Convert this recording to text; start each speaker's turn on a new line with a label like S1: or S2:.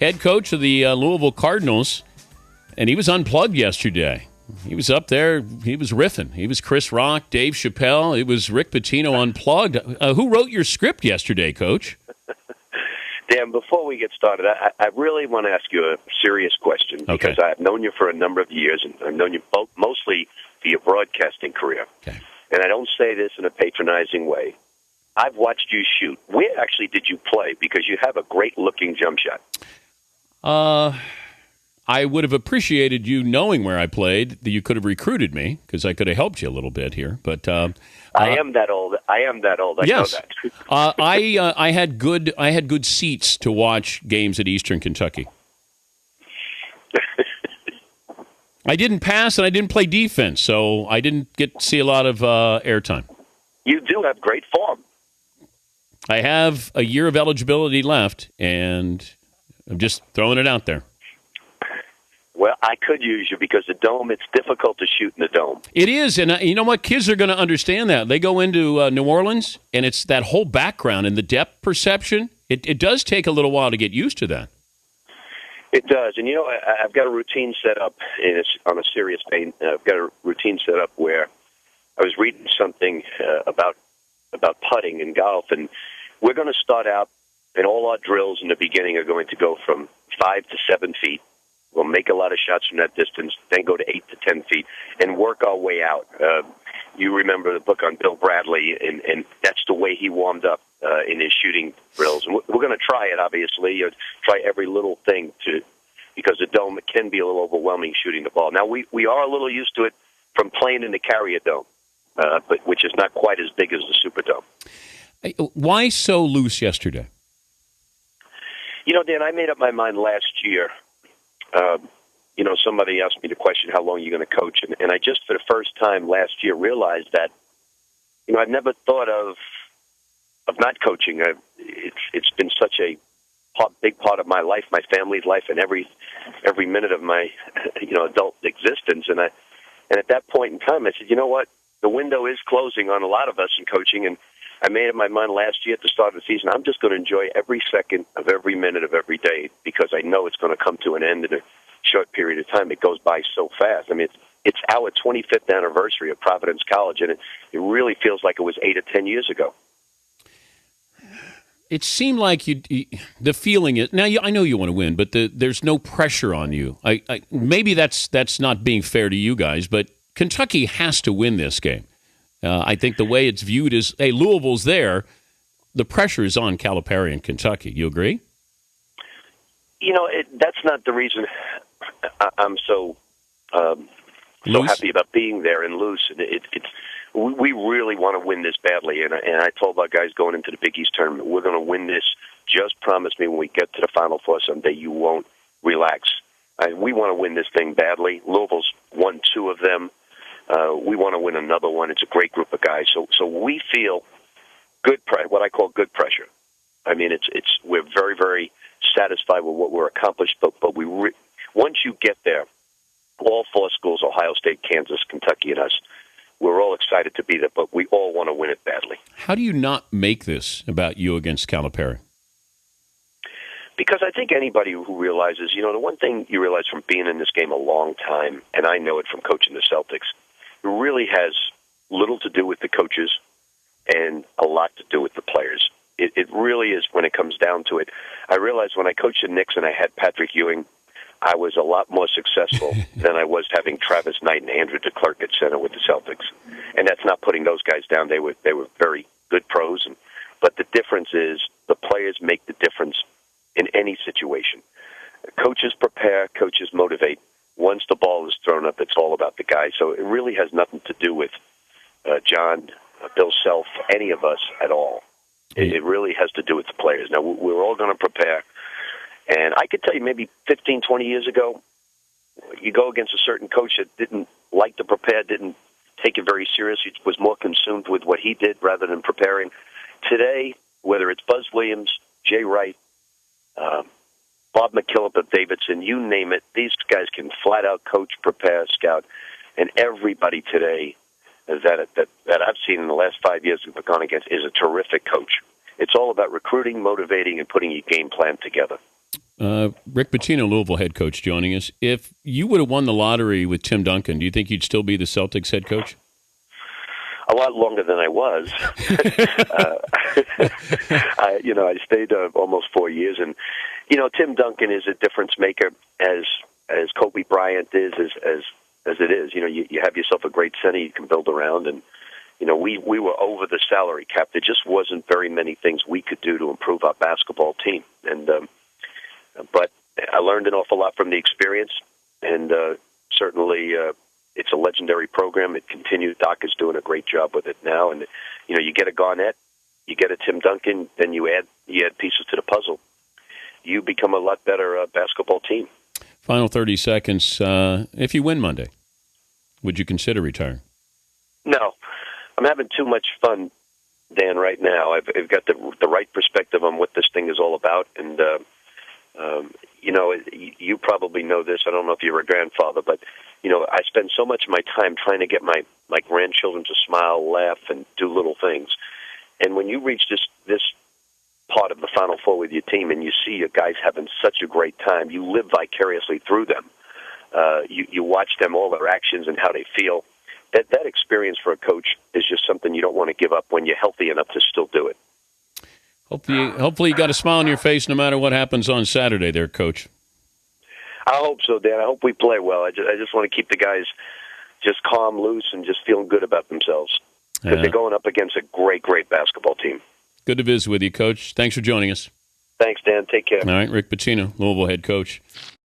S1: head coach of the Louisville Cardinals, and he was unplugged yesterday. He was up there. He was riffing. He was Chris Rock, Dave Chappelle. It was Rick Pitino unplugged. Who wrote your script yesterday, Coach?
S2: Dan, before we get started, I really want to ask you a serious question because I've known you for a number of years, and I've known you both mostly for your broadcasting career.
S1: Okay.
S2: And I don't say this in a patronizing way. I've watched you shoot. Where actually did you play? Because you have a great-looking jump shot.
S1: I would have appreciated you knowing where I played. That you could have recruited me because I could have helped you a little bit here. But
S2: I am that old. I
S1: yes.
S2: know that.
S1: I had good seats to watch games at Eastern Kentucky. I didn't pass and I didn't play defense, so I didn't get to see a lot of airtime.
S2: You do have great form.
S1: I have a year of eligibility left, and I'm just throwing it out there.
S2: Well, I could use you because the dome, it's difficult to shoot in the dome.
S1: It is, and you know what? Kids are going to understand that. They go into New Orleans, and it's that whole background and the depth perception. It does take a little while to get used to that.
S2: It does, and I've got a routine set up, and it's on a serious vein. I've got a routine set up where I was reading something about putting in golf, and we're going to start out, and all our drills in the beginning are going to go from 5 to 7 feet. We'll make a lot of shots from that distance, then go to 8 to 10 feet, and work our way out. You remember the book on Bill Bradley, and that's the way he warmed up in his shooting drills. And we're going to try it, obviously, try every little thing because the dome can be a little overwhelming shooting the ball. Now, we are a little used to it from playing in the Carrier Dome, but which is not quite as big as the Superdome.
S1: Why so loose yesterday?
S2: Dan, I made up my mind last year. Somebody asked me the question, how long are you going to coach? And I just, for the first time last year, realized that, I've never thought of not coaching. It's been such a big part of my life, my family's life, and every minute of my, adult existence. And at that point in time, I said, you know what? The window is closing on a lot of us in coaching, and I made up my mind last year at the start of the season, I'm just going to enjoy every second of every minute of every day because I know it's going to come to an end in a short period of time. It goes by so fast. I mean, it's our 25th anniversary of Providence College, and it really feels like it was 8 or 10 years ago.
S1: It seemed like the feeling is now. I know you want to win, but there's no pressure on you. Maybe that's not being fair to you guys, but Kentucky has to win this game. I think the way it's viewed is, hey, Louisville's there. The pressure is on Calipari and Kentucky. You agree?
S2: That's not the reason I'm so happy about being there and loose. We really want to win this badly, and I told our guys going into the Big East tournament, we're going to win this. Just promise me when we get to the Final Four someday you won't relax. We want to win this thing badly. Louisville's won 2 of them. We want to win another one. It's a great group of guys. So we feel what I call good pressure. I mean, we're very, very satisfied with what we're accomplished, but once you get there, all 4 schools, Ohio State, Kansas, Kentucky, and us, we're all excited to be there, but we all want to win it badly.
S1: How do you not make this about you against Calipari?
S2: Because I think anybody who realizes, the one thing you realize from being in this game a long time, and I know it from coaching the Celtics, it really has little to do with the coaches and a lot to do with the players. It really is when it comes down to it. I realized when I coached the Knicks and I had Patrick Ewing, I was a lot more successful than I was having Travis Knight and Andrew DeClercq at center with the Celtics. And that's not putting those guys down. They were very good pros. But the difference is the players make the difference in any situation. Coaches prepare, coaches motivate. Once the ball is thrown up, it's all about the guys. So it really has nothing to do with John, Bill Self, any of us at all. It really has to do with the players. Now, we're all going to prepare. And I could tell you maybe 15, 20 years ago, you go against a certain coach that didn't like to prepare, didn't take it very seriously, was more consumed with what he did rather than preparing. Today, whether it's Buzz Williams, Jay Wright, Bob McKillop of Davidson, you name it, these guys can flat out coach, prepare, scout, and everybody today that I've seen in the last 5 years we've gone against is a terrific coach. It's all about recruiting, motivating, and putting your game plan together.
S1: Rick Pitino, Louisville head coach, joining us. If you would have won the lottery with Tim Duncan, do you think you'd still be the Celtics head coach?
S2: A lot longer than I was. I stayed almost 4 years, and Tim Duncan is a difference maker, as Kobe Bryant is, as it is. You have yourself a great center you can build around, and we were over the salary cap. There just wasn't very many things we could do to improve our basketball team, and but I learned an awful lot from the experience, and certainly it's a legendary program. It continues. Doc is doing a great job with it now, and you get a Garnett, you get a Tim Duncan, then you add pieces to the puzzle. You become a lot better basketball team.
S1: Final 30 seconds. If you win Monday, would you consider retiring?
S2: No, I'm having too much fun, Dan. Right now, I've got the right perspective on what this thing is all about, and you probably know this. I don't know if you're a grandfather, but I spend so much of my time trying to get my grandchildren to smile, laugh, and do little things. And when you reach this part of the Final Four with your team, and you see your guys having such a great time, you live vicariously through them. You watch them, all their actions and how they feel. That experience for a coach is just something you don't want to give up when you're healthy enough to still do it.
S1: Hopefully you got a smile on your face no matter what happens on Saturday there, Coach.
S2: I hope so, Dan. I hope we play well. I just want to keep the guys just calm, loose, and just feeling good about themselves. Because they're going up against a great, great basketball team.
S1: Good to visit with you, Coach. Thanks for joining us.
S2: Thanks, Dan. Take care.
S1: All right, Rick Pitino, Louisville head coach.